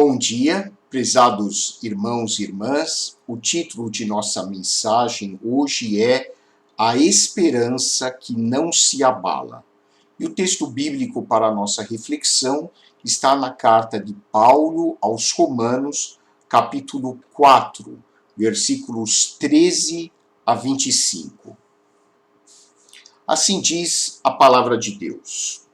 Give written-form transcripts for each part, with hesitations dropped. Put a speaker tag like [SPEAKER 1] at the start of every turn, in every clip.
[SPEAKER 1] Bom dia, prezados irmãos e irmãs. O título de nossa mensagem hoje é A Esperança que não se abala. E o texto bíblico para a nossa reflexão está na carta de Paulo aos Romanos, capítulo 4, versículos 13 a 25. Assim diz a palavra de Deus.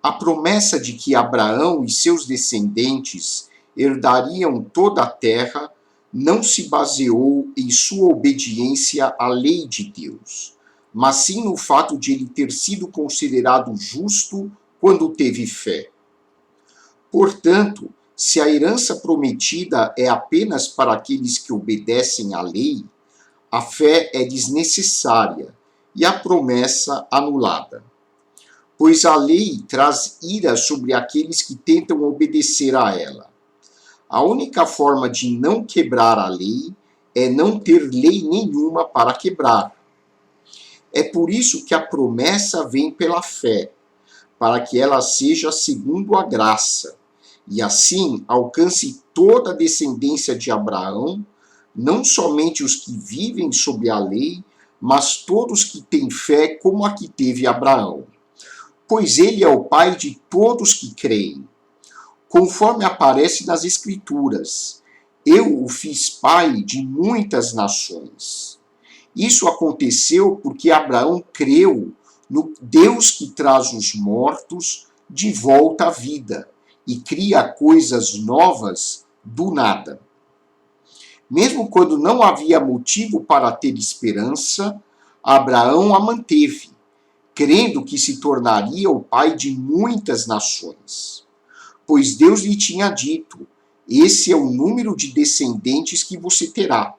[SPEAKER 1] A promessa de que Abraão e seus descendentes herdariam toda a terra não se baseou em sua obediência à lei de Deus, mas sim no fato de ele ter sido considerado justo quando teve fé. Portanto, se a herança prometida é apenas para aqueles que obedecem à lei, a fé é desnecessária e a promessa anulada. Pois a lei traz ira sobre aqueles que tentam obedecer a ela. A única forma de não quebrar a lei é não ter lei nenhuma para quebrar. É por isso que a promessa vem pela fé, para que ela seja segundo a graça, e assim alcance toda a descendência de Abraão, não somente os que vivem sob a lei, mas todos que têm fé como a que teve Abraão. Pois ele é o pai de todos que creem. Conforme aparece nas Escrituras, eu o fiz pai de muitas nações. Isso aconteceu porque Abraão creu no Deus que traz os mortos de volta à vida e cria coisas novas do nada. Mesmo quando não havia motivo para ter esperança, Abraão a manteve, crendo que se tornaria o pai de muitas nações. Pois Deus lhe tinha dito, esse é o número de descendentes que você terá.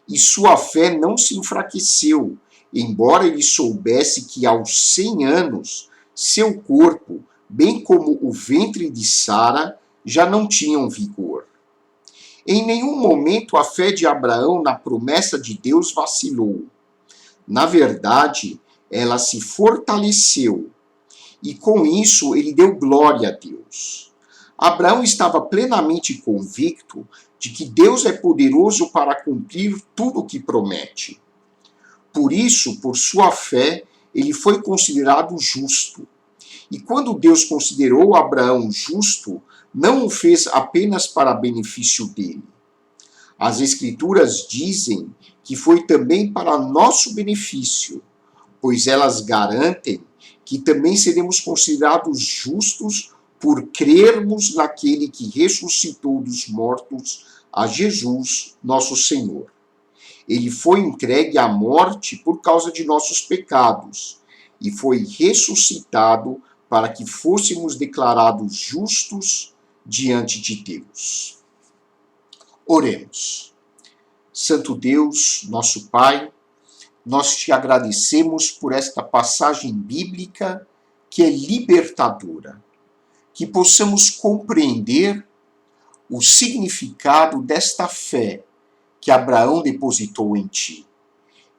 [SPEAKER 1] E sua fé não se enfraqueceu, embora ele soubesse que aos 100 anos, seu corpo, bem como o ventre de Sara, já não tinham vigor. Em nenhum momento a fé de Abraão na promessa de Deus vacilou. Na verdade, ela se fortaleceu, e com isso ele deu glória a Deus. Abraão estava plenamente convicto de que Deus é poderoso para cumprir tudo o que promete. Por isso, por sua fé, ele foi considerado justo. E quando Deus considerou Abraão justo, não o fez apenas para benefício dele. As Escrituras dizem que foi também para nosso benefício, pois elas garantem que também seremos considerados justos por crermos naquele que ressuscitou dos mortos, a Jesus, nosso Senhor. Ele foi entregue à morte por causa de nossos pecados e foi ressuscitado para que fôssemos declarados justos diante de Deus. Oremos. Santo Deus, nosso Pai, nós te agradecemos por esta passagem bíblica que é libertadora, que possamos compreender o significado desta fé que Abraão depositou em ti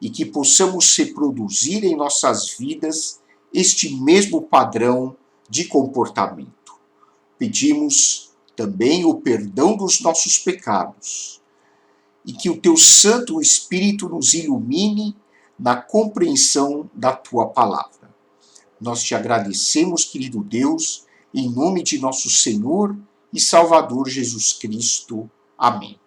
[SPEAKER 1] e que possamos reproduzir em nossas vidas este mesmo padrão de comportamento. Pedimos também o perdão dos nossos pecados e que o teu Santo Espírito nos ilumine na compreensão da tua palavra. Nós te agradecemos, querido Deus, em nome de nosso Senhor e Salvador Jesus Cristo. Amém.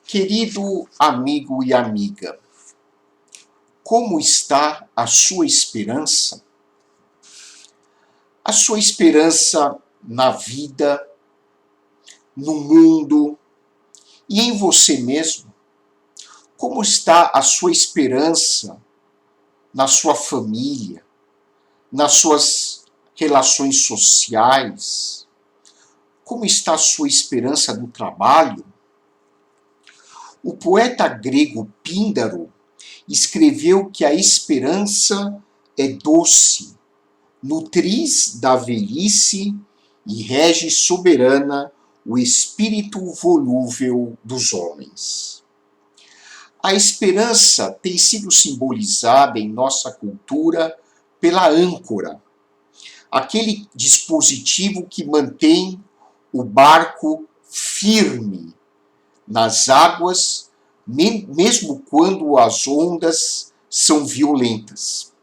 [SPEAKER 1] Querido amigo e amiga, como está a sua esperança? A sua esperança na vida, no mundo e em você mesmo? Como está a sua esperança na sua família, nas suas relações sociais? Como está a sua esperança no trabalho? O poeta grego Píndaro escreveu que a esperança é doce, nutriz da velhice e rege soberana o espírito volúvel dos homens. A esperança tem sido simbolizada em nossa cultura pela âncora. aquele dispositivo que mantém o barco firme nas águas, mesmo quando as ondas são violentas.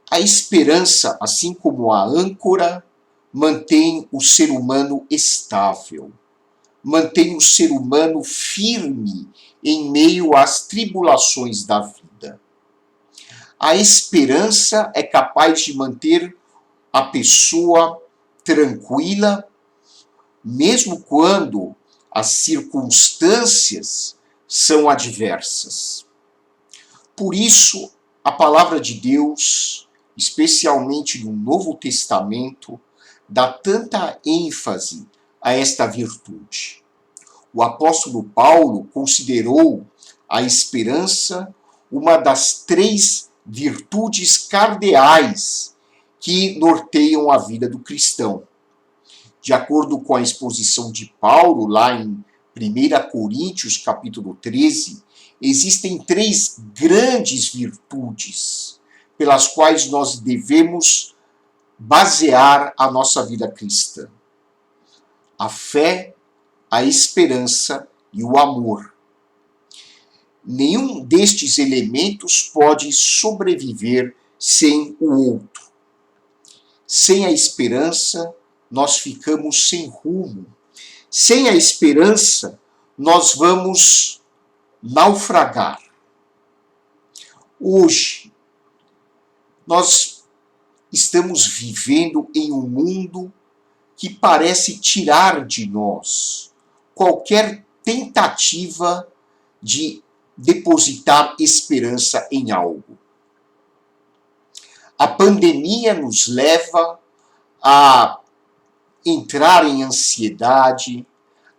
[SPEAKER 1] A esperança, assim como a âncora, mantém o ser humano estável, mantém o ser humano firme em meio às tribulações da vida. A esperança é capaz de manter a pessoa tranquila, mesmo quando as circunstâncias são adversas. Por isso, a palavra de Deus, especialmente no Novo Testamento, dá tanta ênfase a esta virtude. O apóstolo Paulo considerou a esperança uma das 3 virtudes cardeais que norteiam a vida do cristão. De acordo com a exposição de Paulo, lá em 1 Coríntios, capítulo 13, existem 3 grandes virtudes pelas quais nós devemos basear a nossa vida cristã: a fé, a esperança e o amor. Nenhum destes elementos pode sobreviver sem o outro. Sem a esperança, nós ficamos sem rumo. Sem a esperança, nós vamos naufragar. Hoje, nós estamos vivendo em um mundo que parece tirar de nós qualquer tentativa de depositar esperança em algo. A pandemia nos leva a entrar em ansiedade,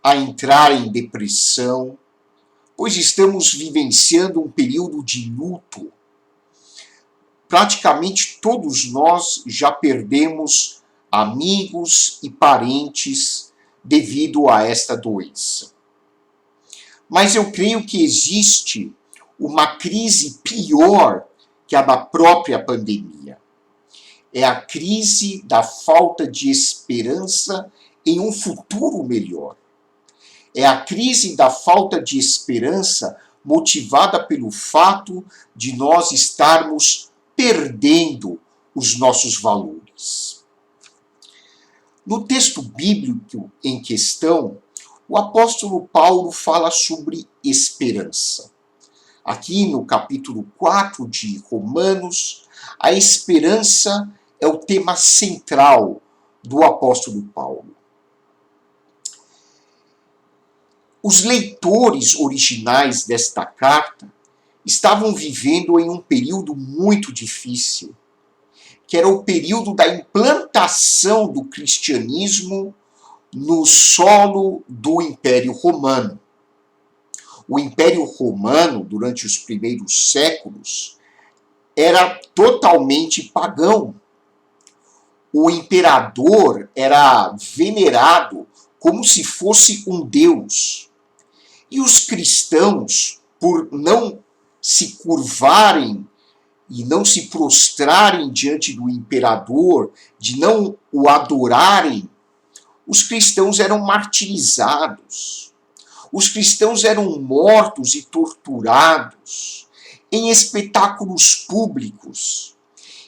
[SPEAKER 1] a entrar em depressão, pois estamos vivenciando um período de luto. Praticamente todos nós já perdemos amigos e parentes devido a esta doença. Mas eu creio que existe uma crise pior que a da própria pandemia. É a crise da falta de esperança em um futuro melhor. É a crise da falta de esperança motivada pelo fato de nós estarmos perdendo os nossos valores. No texto bíblico em questão, o apóstolo Paulo fala sobre esperança. Aqui no capítulo 4 de Romanos, a esperança é o tema central do apóstolo Paulo. Os leitores originais desta carta estavam vivendo em um período muito difícil, que era o período da implantação do cristianismo no solo do Império Romano. O Império Romano, durante os primeiros séculos, era totalmente pagão. O imperador era venerado como se fosse um deus. E os cristãos, por não se curvarem e não se prostrarem diante do imperador, de não o adorarem, os cristãos eram martirizados. Os cristãos eram mortos e torturados em espetáculos públicos.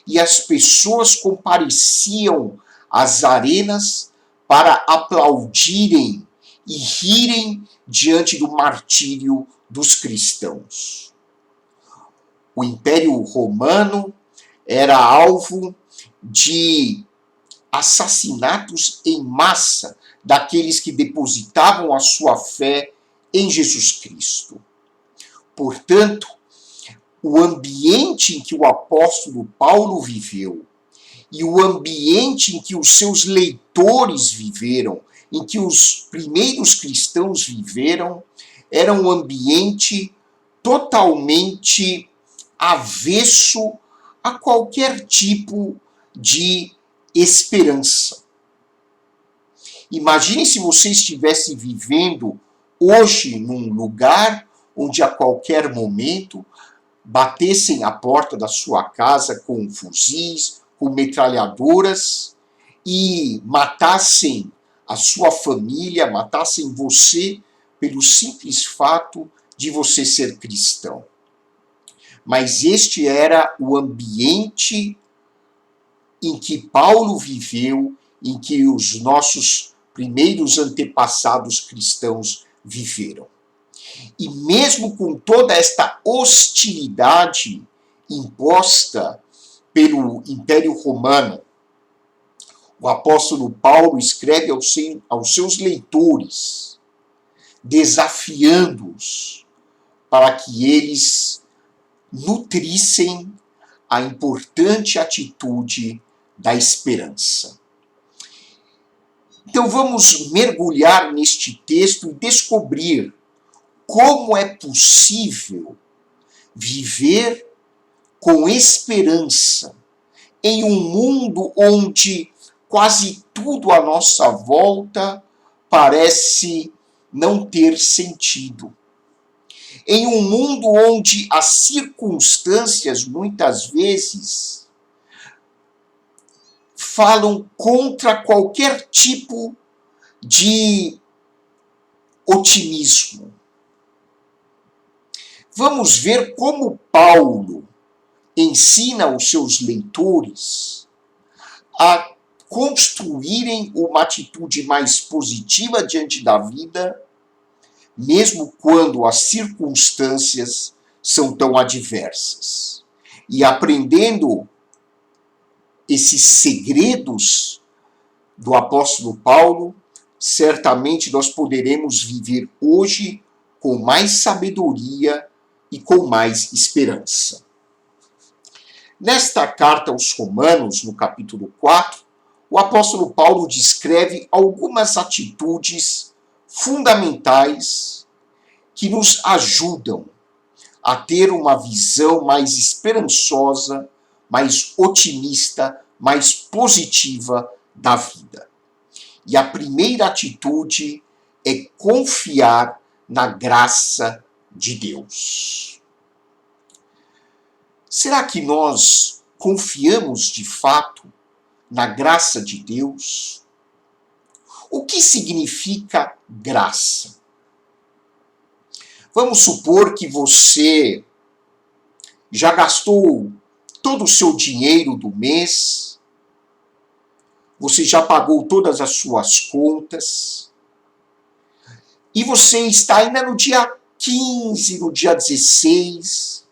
[SPEAKER 1] E as pessoas compareciam às arenas para aplaudirem e rirem diante do martírio dos cristãos. O Império Romano era alvo de assassinatos em massa daqueles que depositavam a sua fé em Jesus Cristo. Portanto, o ambiente em que o apóstolo Paulo viveu e o ambiente em que os seus leitores viveram, em que os primeiros cristãos viveram, era um ambiente totalmente avesso a qualquer tipo de esperança. Imagine se você estivesse vivendo hoje num lugar onde a qualquer momento batessem a porta da sua casa com fuzis, com metralhadoras e matassem a sua família, matassem você pelo simples fato de você ser cristão. Mas este era o ambiente em que Paulo viveu, em que os nossos primeiros antepassados cristãos viveram. E mesmo com toda esta hostilidade imposta pelo Império Romano, o apóstolo Paulo escreve aos seus leitores, desafiando-os para que eles nutrissem a importante atitude da esperança. Então vamos mergulhar neste texto e descobrir como é possível viver com esperança em um mundo onde quase tudo à nossa volta parece não ter sentido. Em um mundo onde as circunstâncias, muitas vezes, falam contra qualquer tipo de otimismo. Vamos ver como Paulo ensina os seus leitores a construírem uma atitude mais positiva diante da vida, mesmo quando as circunstâncias são tão adversas. E aprendendo esses segredos do apóstolo Paulo, certamente nós poderemos viver hoje com mais sabedoria e com mais esperança. Nesta carta aos Romanos, no capítulo 4, o apóstolo Paulo descreve algumas atitudes fundamentais que nos ajudam a ter uma visão mais esperançosa, mais otimista, mais positiva da vida. E a primeira atitude é confiar na graça de Deus. Será que nós confiamos de fato na graça de Deus? O que significa graça? Vamos supor que você já gastou todo o seu dinheiro do mês, você já pagou todas as suas contas, e você está ainda no dia 15, no dia 16,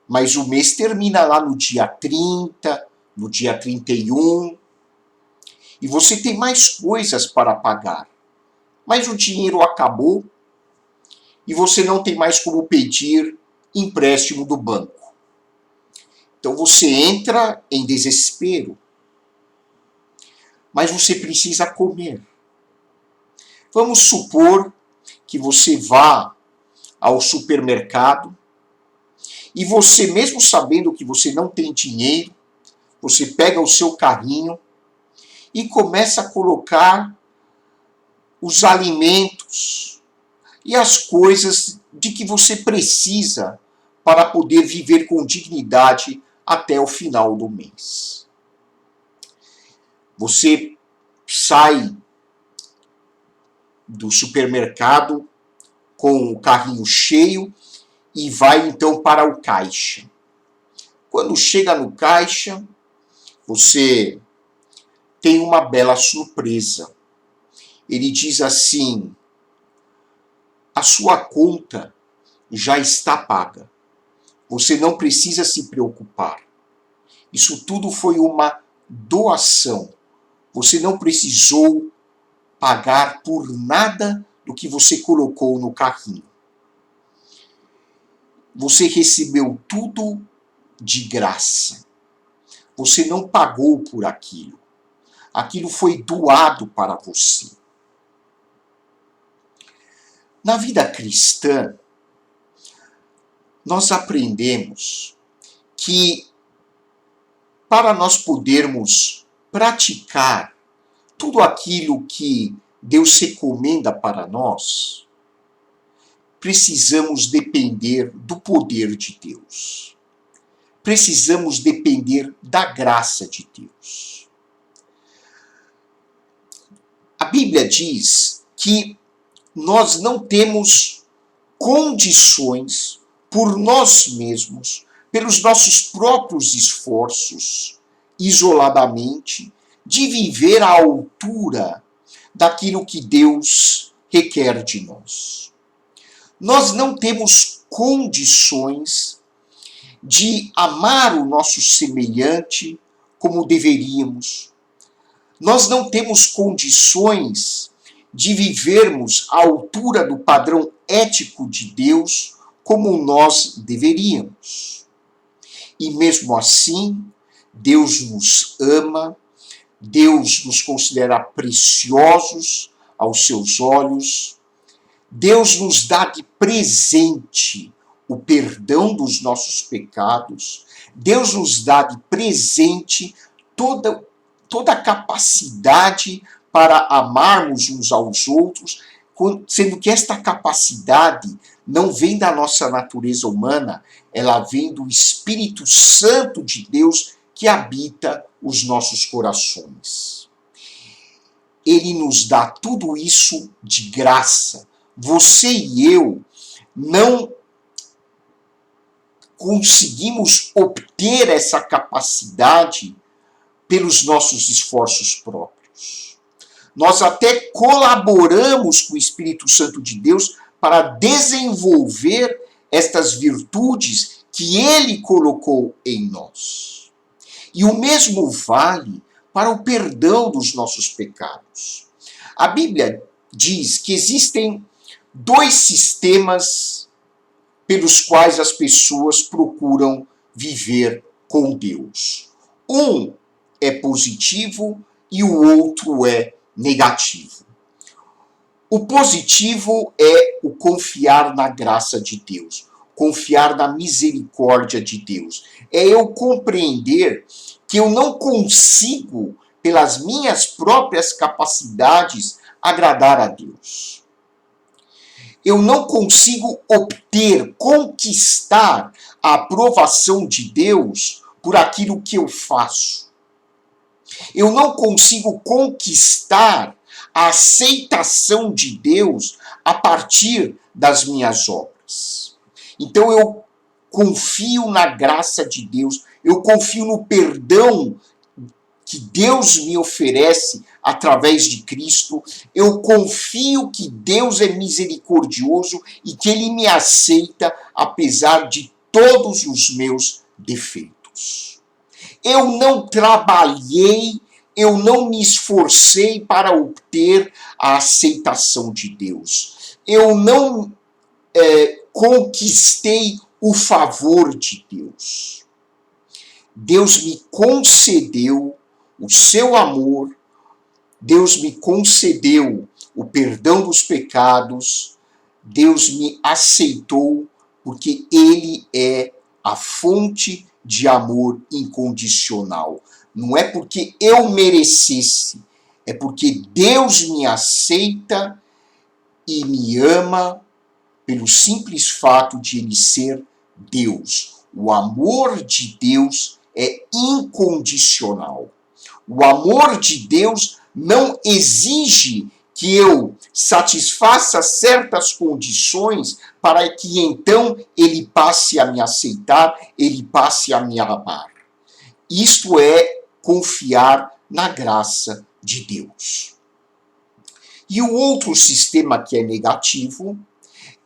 [SPEAKER 1] mas o mês termina lá no dia 30, no dia 31, e você tem mais coisas para pagar, mas o dinheiro acabou e você não tem mais como pedir empréstimo do banco. Então você entra em desespero, mas você precisa comer. Vamos supor que você vá ao supermercado e você, mesmo sabendo que você não tem dinheiro, você pega o seu carrinho e começa a colocar os alimentos e as coisas de que você precisa para poder viver com dignidade até o final do mês. Você sai do supermercado com o carrinho cheio e vai então para o caixa. Quando chega no caixa, você tem uma bela surpresa. Ele diz assim: a sua conta já está paga. Você não precisa se preocupar. Isso tudo foi uma doação. Você não precisou pagar por nada do que você colocou no carrinho. Você recebeu tudo de graça. Você não pagou por aquilo. Aquilo foi doado para você. Na vida cristã, nós aprendemos que para nós podermos praticar tudo aquilo que Deus recomenda para nós, precisamos depender do poder de Deus. precisamos depender da graça de Deus. A Bíblia diz que nós não temos condições por nós mesmos, pelos nossos próprios esforços, isoladamente, de viver à altura daquilo que Deus requer de nós. Nós não temos condições de amar o nosso semelhante como deveríamos. Nós não temos condições de vivermos à altura do padrão ético de Deus como nós deveríamos. E mesmo assim, Deus nos ama, Deus nos considera preciosos aos seus olhos, Deus nos dá de presente o perdão dos nossos pecados, Deus nos dá de presente toda a capacidade para amarmos uns aos outros, sendo que esta capacidade não vem da nossa natureza humana, ela vem do Espírito Santo de Deus que habita os nossos corações. Ele nos dá tudo isso de graça. Você e eu não conseguimos obter essa capacidade pelos nossos esforços próprios. Nós até colaboramos com o Espírito Santo de Deus para desenvolver estas virtudes que ele colocou em nós. E o mesmo vale para o perdão dos nossos pecados. A Bíblia diz que existem dois sistemas pelos quais as pessoas procuram viver com Deus. Um é positivo e o outro é negativo. O positivo é o confiar na graça de Deus, confiar na misericórdia de Deus. É eu compreender que eu não consigo, pelas minhas próprias capacidades, agradar a Deus. Eu não consigo obter, conquistar a aprovação de Deus por aquilo que eu faço. Eu não consigo conquistar a aceitação de Deus a partir das minhas obras. Então eu confio na graça de Deus, eu confio no perdão que Deus me oferece através de Cristo, eu confio que Deus é misericordioso e que Ele me aceita apesar de todos os meus defeitos. Eu não trabalhei, eu não me esforcei para obter a aceitação de Deus. Eu não conquistei o favor de Deus. Deus me concedeu o seu amor, Deus me concedeu o perdão dos pecados, Deus me aceitou porque Ele é a fonte de amor incondicional. Não é porque eu merecesse, é porque Deus me aceita e me ama pelo simples fato de Ele ser Deus. O amor de Deus é incondicional. O amor de Deus não exige que eu satisfaça certas condições para que então Ele passe a me aceitar, Ele passe a me amar. Isto é confiar na graça de Deus. E o outro sistema que é negativo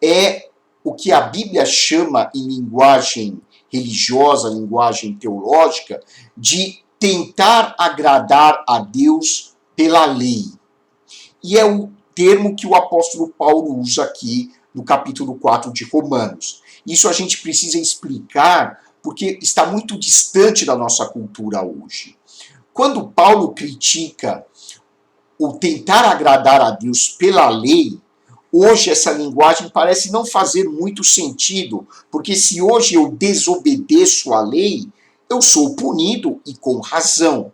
[SPEAKER 1] é o que a Bíblia chama em linguagem religiosa, linguagem teológica, de tentar agradar a Deus pela lei. E é o termo que o apóstolo Paulo usa aqui no capítulo 4 de Romanos. Isso a gente precisa explicar porque está muito distante da nossa cultura hoje. Quando Paulo critica o tentar agradar a Deus pela lei, hoje essa linguagem parece não fazer muito sentido, porque se hoje eu desobedeço a lei, eu sou punido e com razão.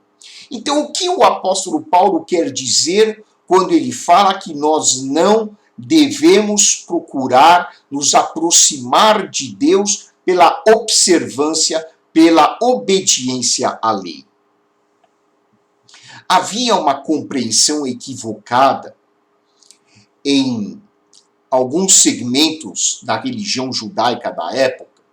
[SPEAKER 1] Então, o que o apóstolo Paulo quer dizer quando ele fala que nós não devemos procurar nos aproximar de Deus pela observância pela obediência à lei. Havia uma compreensão equivocada em alguns segmentos da religião judaica da época,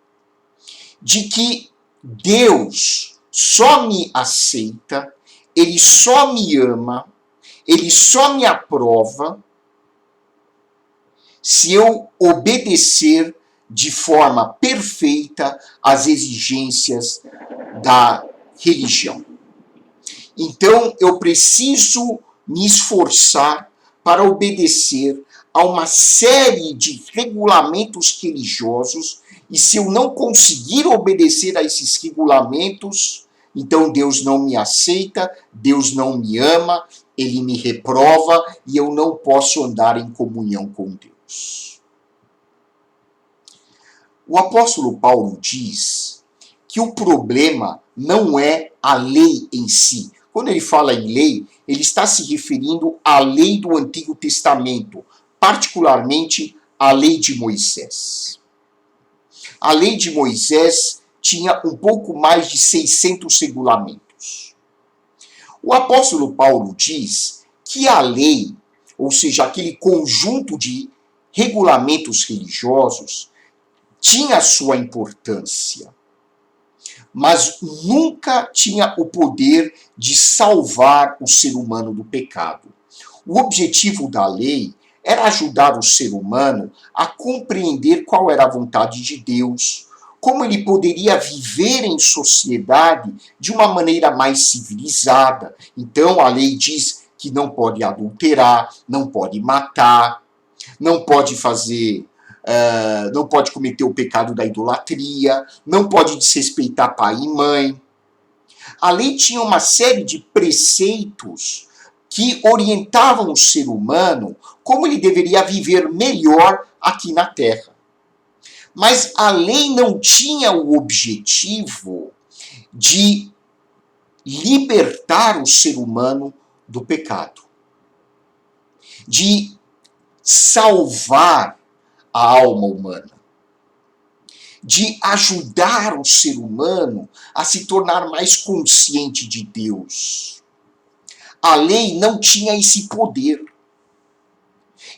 [SPEAKER 1] de que Deus só me aceita, Ele só me ama, Ele só me aprova se eu obedecer de forma perfeita às exigências da religião. Então, eu preciso me esforçar para obedecer a uma série de regulamentos religiosos, e se eu não conseguir obedecer a esses regulamentos, então Deus não me aceita, Deus não me ama, Ele me reprova e eu não posso andar em comunhão com Deus. O apóstolo Paulo diz que o problema não é a lei em si. Quando ele fala em lei, ele está se referindo à lei do Antigo Testamento, particularmente a lei de Moisés. A lei de Moisés tinha um pouco mais de 600 regulamentos. O apóstolo Paulo diz que a lei, ou seja, aquele conjunto de regulamentos religiosos, tinha sua importância, mas nunca tinha o poder de salvar o ser humano do pecado. O objetivo da lei era ajudar o ser humano a compreender qual era a vontade de Deus, como ele poderia viver em sociedade de uma maneira mais civilizada. Então a lei diz que não pode adulterar, não pode matar, não pode não pode cometer o pecado da idolatria, não pode desrespeitar pai e mãe. A lei tinha uma série de preceitos que orientavam o ser humano como ele deveria viver melhor aqui na Terra. Mas a lei não tinha o objetivo de libertar o ser humano do pecado, de salvar a alma humana, de ajudar o ser humano a se tornar mais consciente de Deus. A lei não tinha esse poder.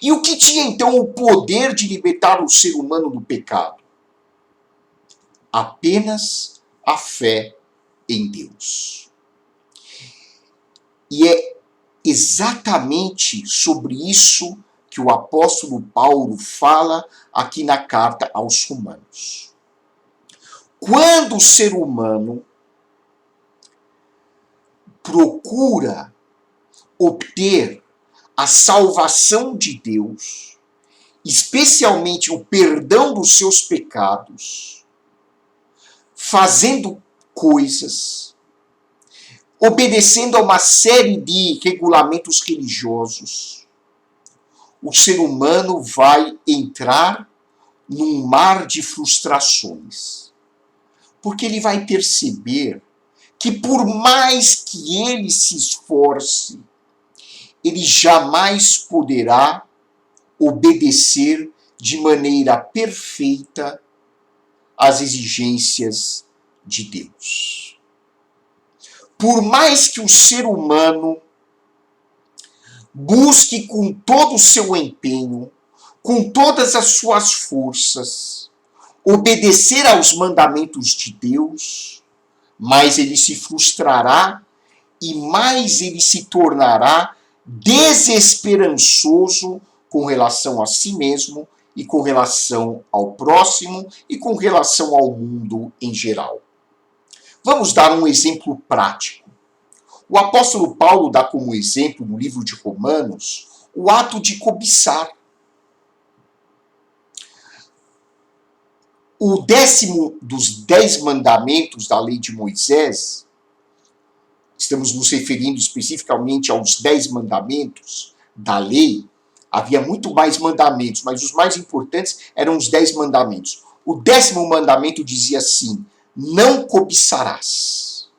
[SPEAKER 1] E o que tinha então o poder de libertar o ser humano do pecado? Apenas a fé em Deus. E é exatamente sobre isso que o apóstolo Paulo fala aqui na carta aos Romanos. Quando o ser humano procura obter a salvação de Deus, especialmente o perdão dos seus pecados, fazendo coisas, obedecendo a uma série de regulamentos religiosos, o ser humano vai entrar num mar de frustrações. Porque ele vai perceber que por mais que ele se esforce, ele jamais poderá obedecer de maneira perfeita às exigências de Deus. Por mais que o ser humano busque com todo o seu empenho, com todas as suas forças, obedecer aos mandamentos de Deus, mais ele se frustrará e mais ele se tornará desesperançoso com relação a si mesmo e com relação ao próximo e com relação ao mundo em geral. Vamos dar um exemplo prático. O apóstolo Paulo dá como exemplo no livro de Romanos o ato de cobiçar. O 10º dos 10 mandamentos da lei de Moisés, estamos nos referindo especificamente aos 10 mandamentos da lei, havia muito mais mandamentos, mas os mais importantes eram os 10 mandamentos. O 10º mandamento dizia assim: não cobiçarás.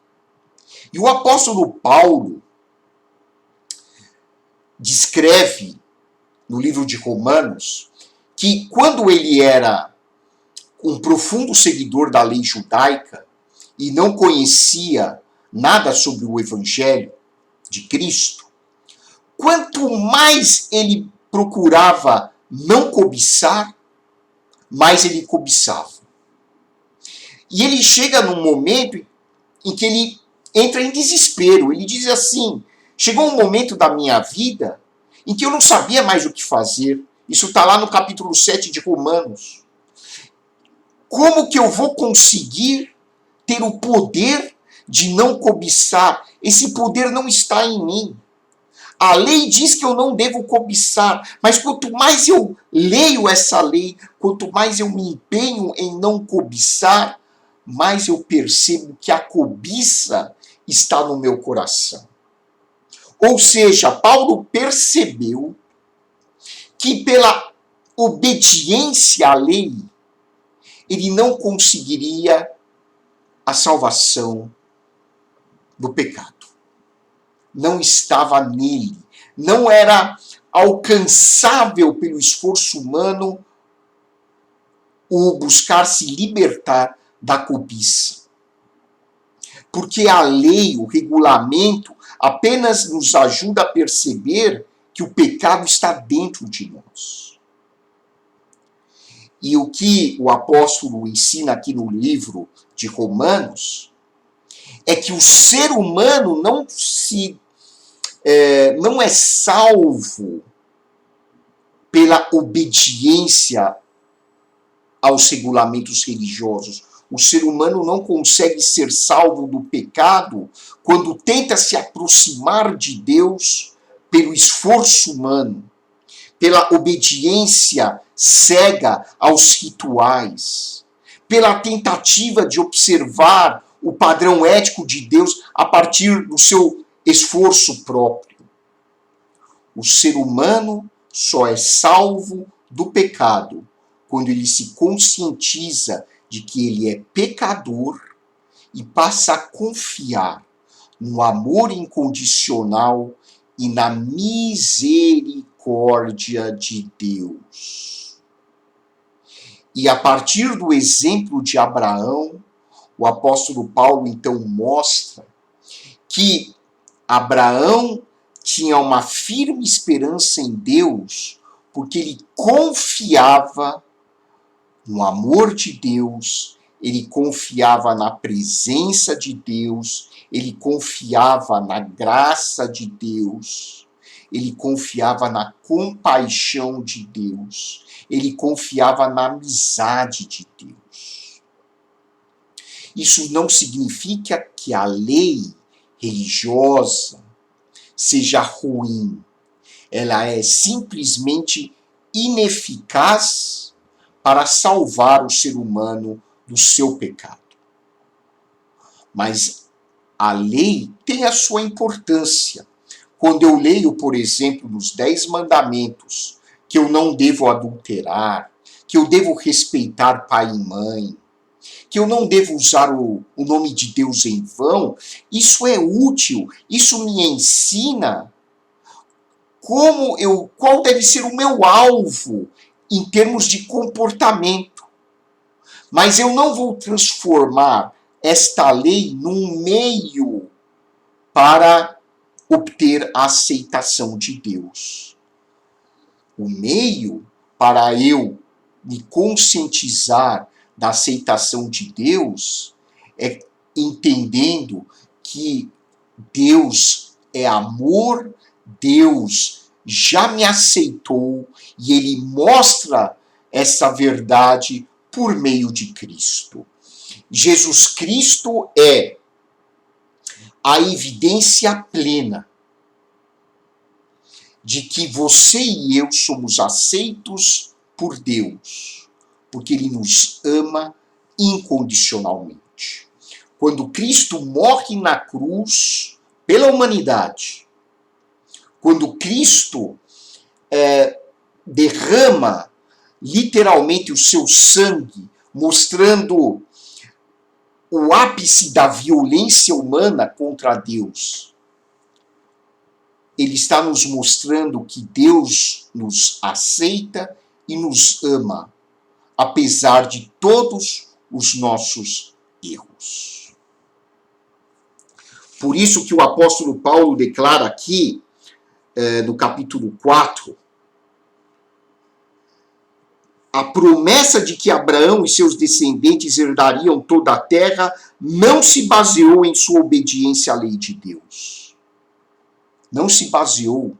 [SPEAKER 1] E o apóstolo Paulo descreve no livro de Romanos que quando ele era um profundo seguidor da lei judaica, e não conhecia nada sobre o Evangelho de Cristo, quanto mais ele procurava não cobiçar, mais ele cobiçava. E ele chega num momento em que ele entra em desespero. Ele diz assim: chegou um momento da minha vida em que eu não sabia mais o que fazer. Isso está lá no capítulo 7 de Romanos. Como que eu vou conseguir ter o poder de não cobiçar? Esse poder não está em mim. A lei diz que eu não devo cobiçar, mas quanto mais eu leio essa lei, quanto mais eu me empenho em não cobiçar, mais eu percebo que a cobiça está no meu coração. Ou seja, Paulo percebeu que pela obediência à lei, ele não conseguiria a salvação do pecado. Não estava nele. Não era alcançável pelo esforço humano o buscar se libertar da cobiça. Porque a lei, o regulamento, apenas nos ajuda a perceber que o pecado está dentro de nós. E o que o apóstolo ensina aqui no livro de Romanos é que o ser humano não é salvo pela obediência aos regulamentos religiosos. O ser humano não consegue ser salvo do pecado quando tenta se aproximar de Deus pelo esforço humano, pela obediência cega aos rituais, pela tentativa de observar o padrão ético de Deus a partir do seu esforço próprio. O ser humano só é salvo do pecado quando ele se conscientiza de que ele é pecador e passa a confiar no amor incondicional e na misericórdia de Deus. E a partir do exemplo de Abraão, o apóstolo Paulo então mostra que Abraão tinha uma firme esperança em Deus, porque ele confiava no amor de Deus, ele confiava na presença de Deus, ele confiava na graça de Deus, ele confiava na compaixão de Deus, ele confiava na amizade de Deus. Isso não significa que a lei religiosa seja ruim. Ela é simplesmente ineficaz para salvar o ser humano do seu pecado. Mas a lei tem a sua importância. Quando eu leio, por exemplo, nos 10 mandamentos, que eu não devo adulterar, que eu devo respeitar pai e mãe, que eu não devo usar o nome de Deus em vão, isso é útil, isso me ensina qual deve ser o meu alvo em termos de comportamento. Mas eu não vou transformar esta lei num meio para obter a aceitação de Deus. O meio para eu me conscientizar da aceitação de Deus é entendendo que Deus é amor, Deus já me aceitou e ele mostra essa verdade por meio de Cristo. Jesus Cristo é a evidência plena de que você e eu somos aceitos por Deus, porque ele nos ama incondicionalmente. Quando Cristo morre na cruz pela humanidade, quando Cristo derrama literalmente o seu sangue, mostrando o ápice da violência humana contra Deus, ele está nos mostrando que Deus nos aceita e nos ama, apesar de todos os nossos erros. Por isso que o apóstolo Paulo declara aqui, no capítulo 4, a promessa de que Abraão e seus descendentes herdariam toda a terra não se baseou em sua obediência à lei de Deus. Não se baseou.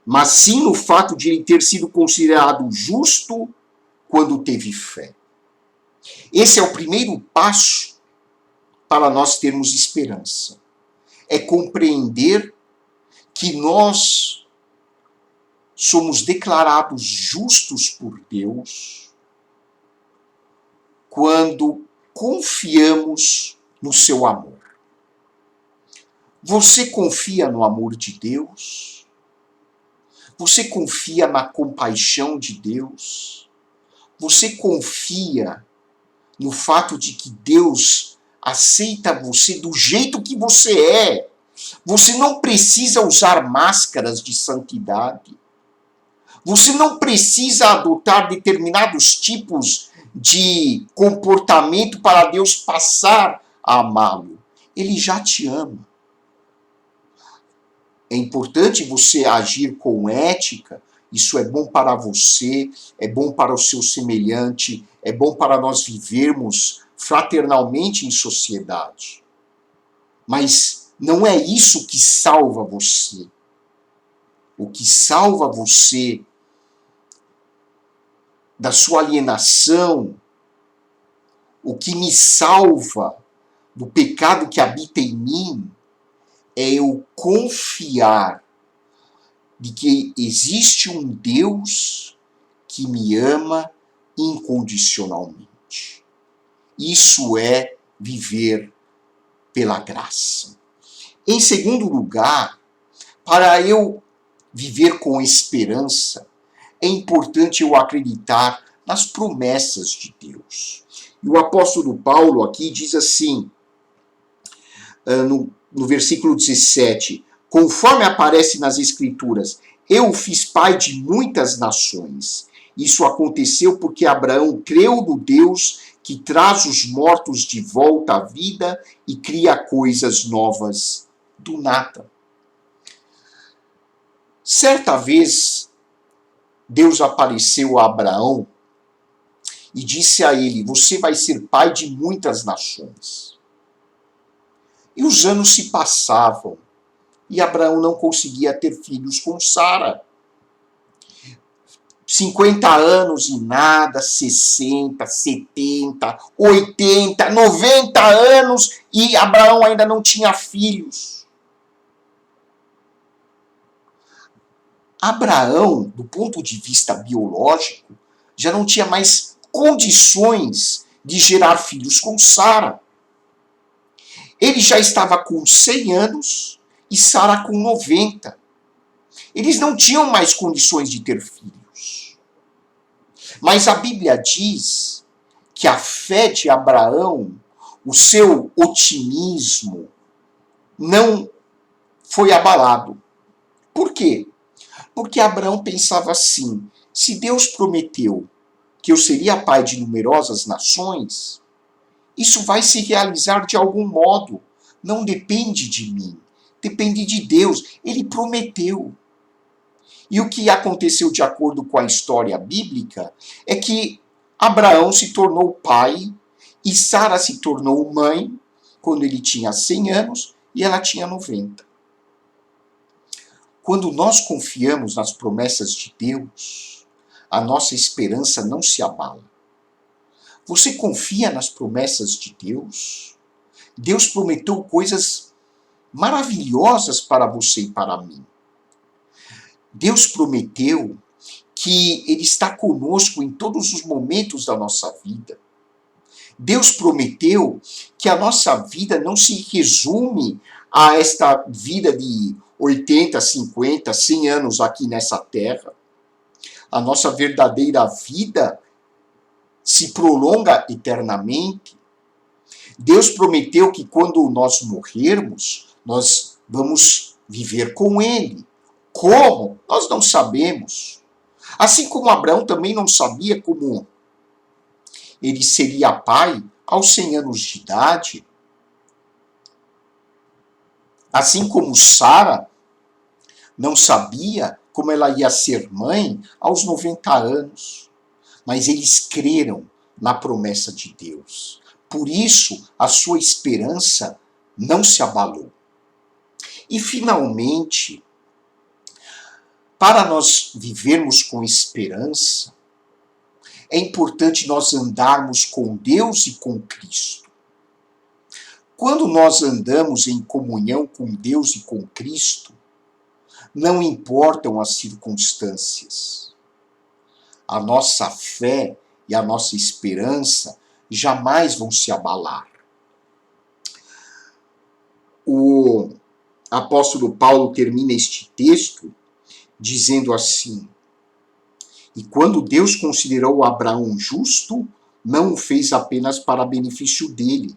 [SPEAKER 1] Mas sim no fato de ele ter sido considerado justo quando teve fé. Esse é o primeiro passo para nós termos esperança. É compreender que nós somos declarados justos por Deus quando confiamos no seu amor. Você confia no amor de Deus? Você confia na compaixão de Deus? Você confia no fato de que Deus aceita você do jeito que você é? Você não precisa usar máscaras de santidade. Você não precisa adotar determinados tipos de comportamento para Deus passar a amá-lo. Ele já te ama. É importante você agir com ética. Isso é bom para você, é bom para o seu semelhante, é bom para nós vivermos fraternalmente em sociedade. Mas não é isso que salva você. O que salva você da sua alienação, o que me salva do pecado que habita em mim, é eu confiar de que existe um Deus que me ama incondicionalmente. Isso é viver pela graça. Em segundo lugar, para eu viver com esperança, é importante eu acreditar nas promessas de Deus. E o apóstolo Paulo aqui diz assim, no versículo 17, conforme aparece nas Escrituras, eu o fiz pai de muitas nações. Isso aconteceu porque Abraão creu no Deus que traz os mortos de volta à vida e cria coisas novas do nada. Certa vez, Deus apareceu a Abraão e disse a ele, você vai ser pai de muitas nações. E os anos se passavam e Abraão não conseguia ter filhos com Sara. 50 anos e nada, 60, 70, 80, 90 anos e Abraão ainda não tinha filhos. Abraão, do ponto de vista biológico, já não tinha mais condições de gerar filhos com Sara. Ele já estava com 100 anos e Sara com 90. Eles não tinham mais condições de ter filhos. Mas a Bíblia diz que a fé de Abraão, o seu otimismo, não foi abalado. Por quê? Porque Abraão pensava assim, se Deus prometeu que eu seria pai de numerosas nações, isso vai se realizar de algum modo. Não depende de mim, depende de Deus. Ele prometeu. E o que aconteceu de acordo com a história bíblica é que Abraão se tornou pai e Sara se tornou mãe quando ele tinha 100 anos e ela tinha 90. Quando nós confiamos nas promessas de Deus, a nossa esperança não se abala. Você confia nas promessas de Deus? Deus prometeu coisas maravilhosas para você e para mim. Deus prometeu que Ele está conosco em todos os momentos da nossa vida. Deus prometeu que a nossa vida não se resume a esta vida de 80, 50, 100 anos aqui nessa terra. A nossa verdadeira vida se prolonga eternamente. Deus prometeu que quando nós morrermos, nós vamos viver com Ele. Como? Nós não sabemos. Assim como Abraão também não sabia como ele seria pai aos 100 anos de idade. Assim como Sara não sabia como ela ia ser mãe aos 90 anos. Mas eles creram na promessa de Deus. Por isso, a sua esperança não se abalou. E, finalmente, para nós vivermos com esperança, é importante nós andarmos com Deus e com Cristo. Quando nós andamos em comunhão com Deus e com Cristo, não importam as circunstâncias. A nossa fé e a nossa esperança jamais vão se abalar. O apóstolo Paulo termina este texto dizendo assim: e quando Deus considerou Abraão justo, não o fez apenas para benefício dele.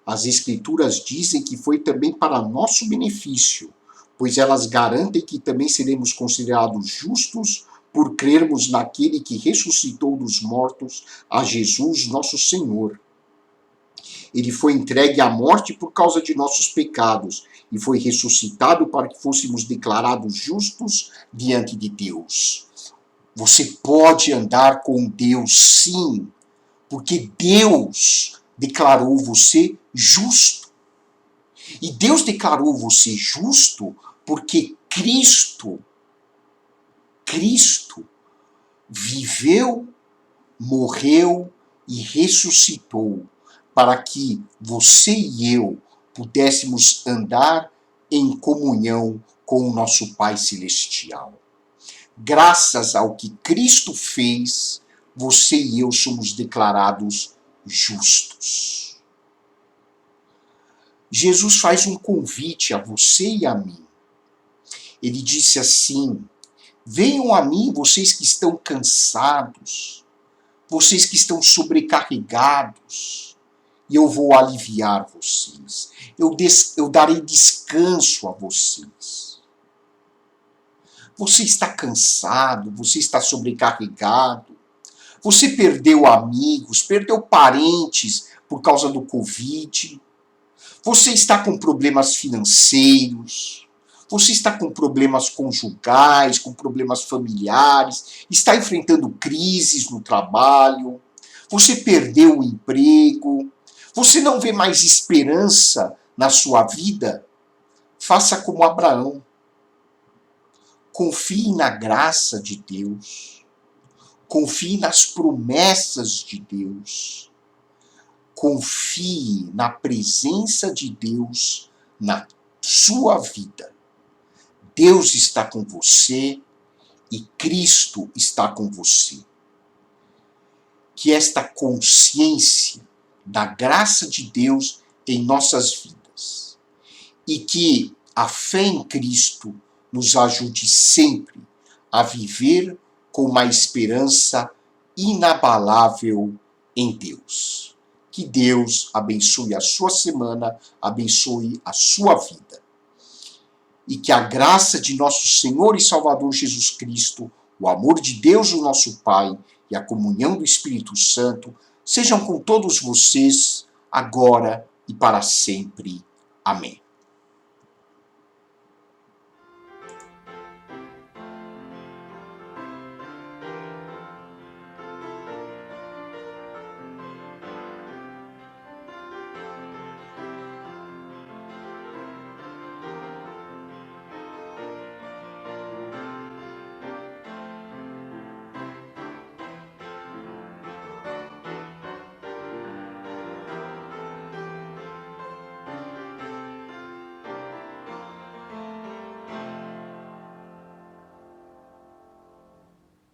[SPEAKER 1] As Escrituras dizem que foi também para nosso benefício, pois elas garantem que também seremos considerados justos por crermos naquele que ressuscitou dos mortos, a Jesus, nosso Senhor. Ele foi entregue à morte por causa de nossos pecados e foi ressuscitado para que fôssemos declarados justos diante de Deus. Você pode andar com Deus, sim, porque Deus declarou você justo. E Deus declarou você justo porque Cristo viveu, morreu e ressuscitou para que você e eu pudéssemos andar em comunhão com o nosso Pai Celestial. Graças ao que Cristo fez, você e eu somos declarados justos. Jesus faz um convite a você e a mim. Ele disse assim: venham a mim, vocês que estão cansados, vocês que estão sobrecarregados, e eu vou aliviar vocês. Eu darei descanso a vocês. Você está cansado, você está sobrecarregado, você perdeu amigos, perdeu parentes por causa do Covid, você está com problemas financeiros, você está com problemas conjugais, com problemas familiares, está enfrentando crises no trabalho, você perdeu o emprego, você não vê mais esperança na sua vida? Faça como Abraão. Confie na graça de Deus. Confie nas promessas de Deus. Confie na presença de Deus na sua vida. Deus está com você e Cristo está com você. Que esta consciência da graça de Deus em nossas vidas e que a fé em Cristo nos ajude sempre a viver com uma esperança inabalável em Deus. Que Deus abençoe a sua semana, abençoe a sua vida. E que a graça de nosso Senhor e Salvador Jesus Cristo, o amor de Deus, o nosso Pai, e a comunhão do Espírito Santo sejam com todos vocês, agora e para sempre. Amém.